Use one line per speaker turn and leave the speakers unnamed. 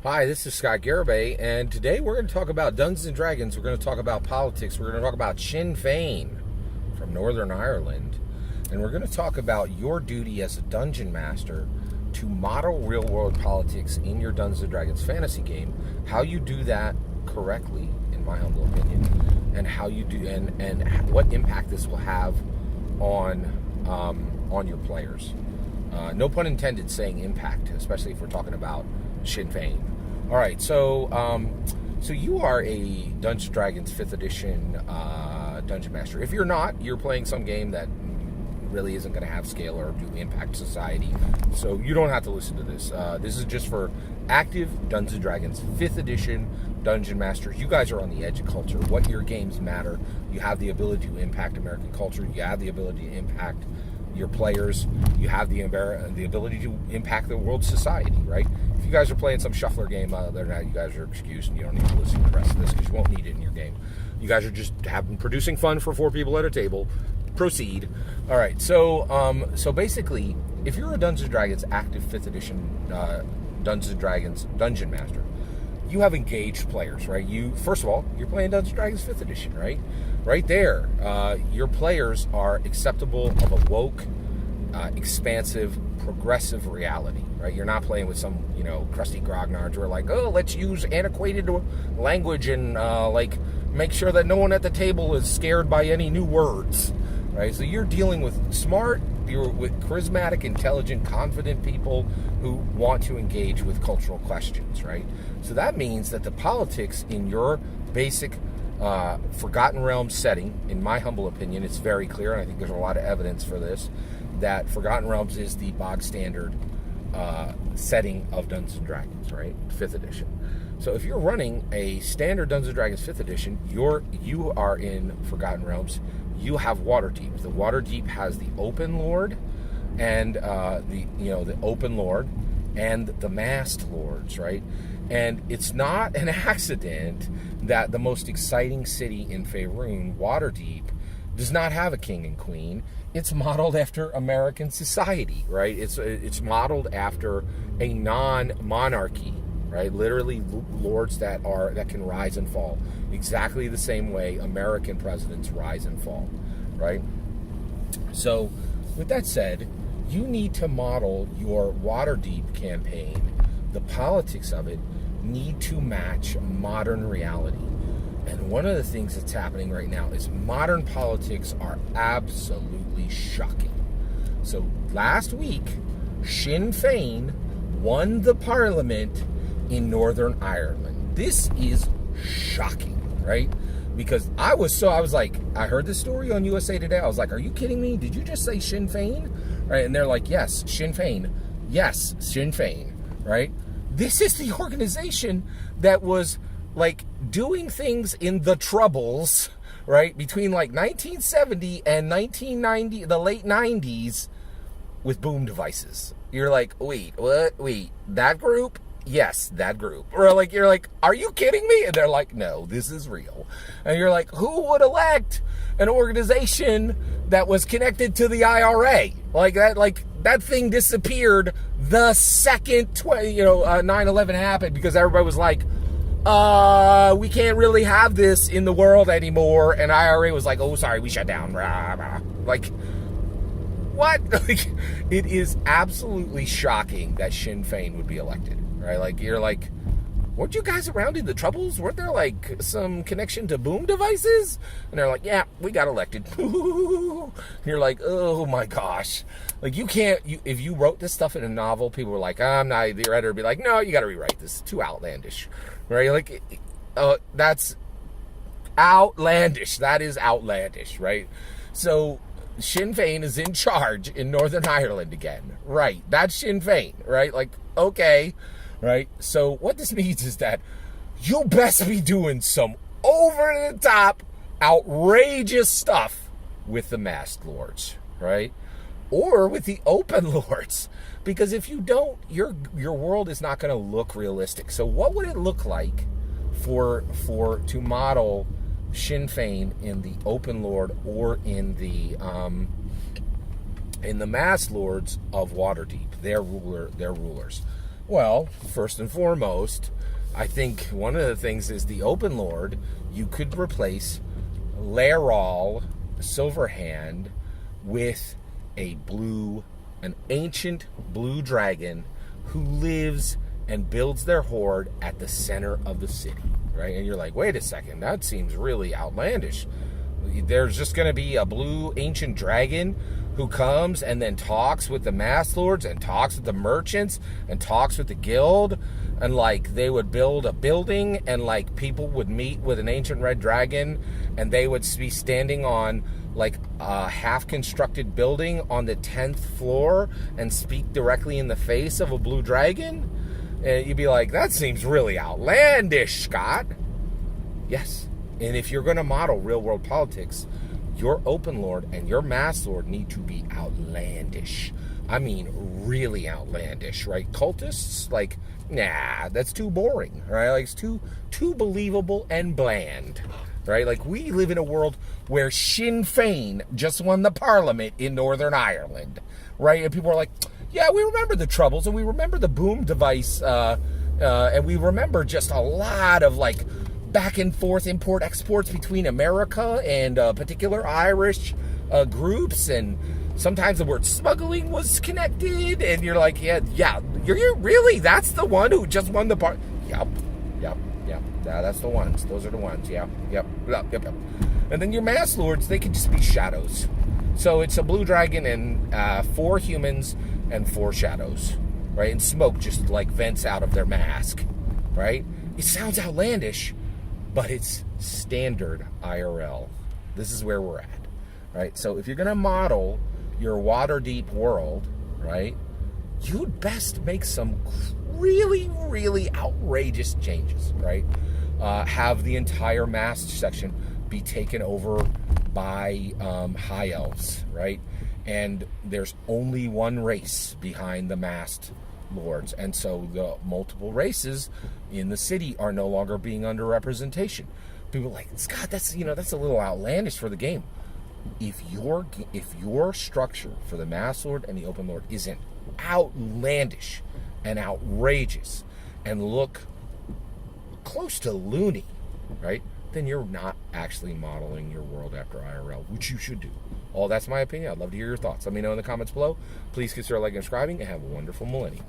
Hi, this is Scott Garibay, and today we're going to talk about Dungeons and Dragons. We're going to talk about politics. We're going to talk about Sinn Fein from Northern Ireland, and we're going to talk about your duty as a dungeon master to model real-world politics in your Dungeons and Dragons fantasy game. How you do that correctly, in my humble opinion, and how you do, and what impact this will have on your players. No pun intended saying impact, especially if we're talking about Sinn Fein. All right, so you are a Dungeons & Dragons 5th edition dungeon master. If you're not, you're playing some game that really isn't going to have scale or do impact society, so you don't have to listen to this. This is just for active Dungeons & Dragons 5th edition dungeon masters. You guys are on the edge of culture. What your games matter. You have the ability to impact American culture. You have the ability to impact your players. You have the ability to impact the world society, right? If you guys are playing some shuffler game other than that, you guys are excused and you don't need to listen to the rest of this because you won't need it in your game. You guys are just producing fun for 4 people at a table. Proceed. All right, so basically, if you're a Dungeons & Dragons active 5th edition Dungeons & Dragons dungeon master, you have engaged players, right? First of all, you're playing Dungeons & Dragons 5th edition, right? Right there, your players are acceptable of a woke, expansive, progressive reality, right? You're not playing with some, crusty grognards who are like, oh, let's use antiquated language and, make sure that no one at the table is scared by any new words, right? So you're dealing with you're with charismatic, intelligent, confident people who want to engage with cultural questions, right? So that means that the politics in your basic Forgotten Realms setting, in my humble opinion, it's very clear, and I think there's a lot of evidence for this, that Forgotten Realms is the bog standard setting of Dungeons & Dragons, right? 5th edition. So if you're running a standard Dungeons & Dragons 5th edition, you are in Forgotten Realms. You have Waterdeep. The Waterdeep has the Open Lord and the Open Lord and the Masked Lords, right? And it's not an accident that the most exciting city in Faerun, Waterdeep, does not have a king and queen. It's modeled after American society, right? It's modeled after a non-monarchy, right? Literally lords that can rise and fall, exactly the same way American presidents rise and fall, right? So, with that said, you need to model your Waterdeep campaign. The politics of it need to match modern reality. And one of the things that's happening right now is modern politics are absolutely shocking. So last week, Sinn Fein won the parliament in Northern Ireland. This is shocking, right? Because I was like, I heard this story on USA Today. I was like, are you kidding me? Did you just say Sinn Fein? Right? And they're like, yes, Sinn Fein. Yes, Sinn Fein, right? This is the organization that was doing things in the Troubles, right, between 1970 and 1990, the late 90s, with boom devices. You're like, wait, what? Wait, that group? Yes, that group. Or you're like, are you kidding me? And they're like, no, this is real. And you're like, who would elect an organization that was connected to the IRA? That thing disappeared the second 9/11 happened, because everybody was like, we can't really have this in the world anymore. And IRA was like, oh, sorry, we shut down. Like, what? It is absolutely shocking that Sinn Fein would be elected, right? You're like, weren't you guys around in the Troubles? Weren't there some connection to boom devices? And they're like, yeah, we got elected. And you're like, oh my gosh. You can't, if you wrote this stuff in a novel, people were like, I'm not, the editor would be like, no, you got to rewrite this. It's too outlandish, right? That's outlandish. That is outlandish, right? So Sinn Fein is in charge in Northern Ireland again, right? That's Sinn Fein, right? Okay, right? So what this means is that you best be doing some over-the-top, outrageous stuff with the Masked Lords, right? Or with the Open Lords, because if you don't, your world is not going to look realistic. So what would it look like to model Sinn Fein in the Open Lord or in the Masked Lords of Waterdeep, their rulers? Well, first and foremost, I think one of the things is the Open Lord. You could replace Laeral Silverhand with an ancient blue dragon who lives and builds their hoard at the center of the city, right? And you're like, wait a second, that seems really outlandish. There's just going to be a blue ancient dragon who comes and then talks with the mass lords and talks with the merchants and talks with the guild, and like they would build a building and like people would meet with an ancient red dragon and they would be standing on like a half-constructed building on the 10th floor and speak directly in the face of a blue dragon. And you'd be like, that seems really outlandish, Scott. Yes. And if you're going to model real-world politics, your Open Lord and your Mass Lord need to be outlandish. I mean, really outlandish, right? Cultists, like, nah, that's too boring, right? Like, it's too believable and bland, right? Like, we live in a world where Sinn Fein just won the parliament in Northern Ireland, right? And people are like, yeah, we remember the Troubles, and we remember the boom device, and we remember just a lot of, like, back and forth import-exports between America and particular Irish groups, and sometimes the word smuggling was connected, and you're like, yeah, you're really, that's the one who just won the part. Yep. Yeah, that's the ones. Those are the ones. Yep. And then your Mass Lords, they can just be shadows. So it's a blue dragon and 4 humans and 4 shadows, right? And smoke just like vents out of their mask, right? It sounds outlandish, but it's standard IRL. This is where we're at, right? So if you're going to model your Waterdeep world, right, you'd best make some really, really outrageous changes, right? Have the entire masked section be taken over by high elves, right? And there's only one race behind the masked lords, and so the multiple races in the city are no longer being under representation. People are like, Scott, that's a little outlandish for the game. If your structure for the Mass Lord and the Open Lord isn't outlandish and outrageous and look close to loony, right, then you're not actually modeling your world after IRL, which you should do. That's my opinion. I'd love to hear your thoughts. Let me know in the comments below. Please consider liking and subscribing, and have a wonderful millennium.